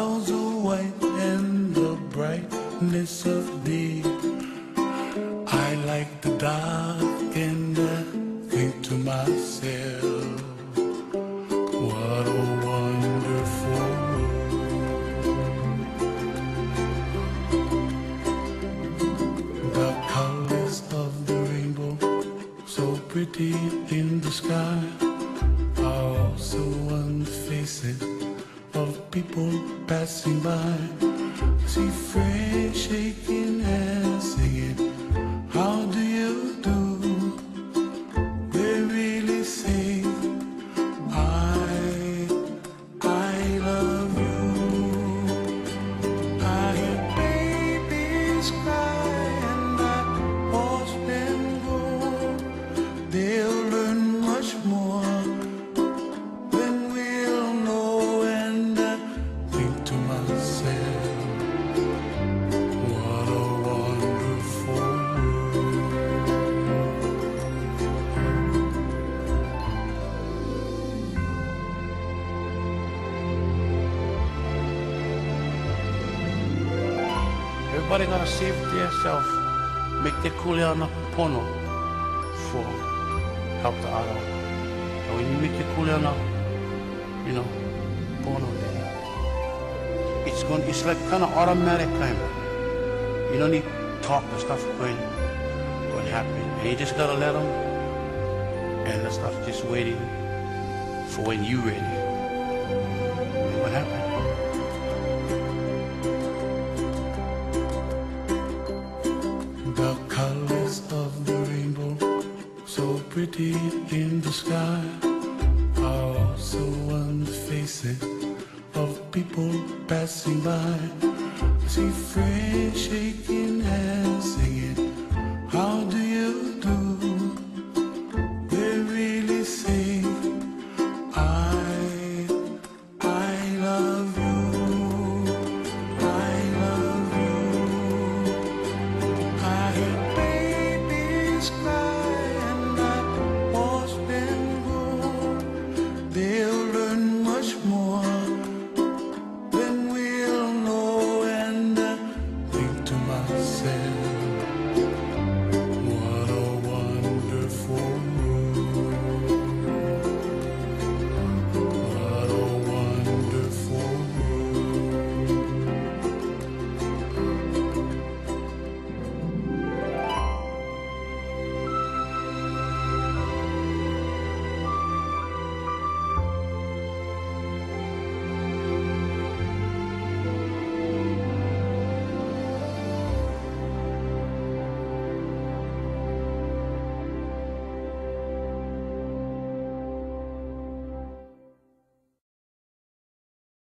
clouds are white and the brightness of day. I like the dark and I think to myself, what a wonderful world. The colors of the rainbow, so pretty in the sky, are also on the faces of people passing by. See friends shaking hands, singing, how do you do? They really say, I love you. I hear babies cry and I watch them grow. They'll learn much more than we'll know, and I think to myself, what a wonderful world. Everybody gotta save themselves, make their kuleana pono for help the other. And when you make your kuleana, pono there, it's like kind of automatic kind of. You don't need talk and stuff going happen. And you just gotta let them, and the stuff just waiting for when you ready. And what happened? The colors of the rainbow, so pretty in the sky, are also on the faces of people passing by. See friends shaking hands, singing,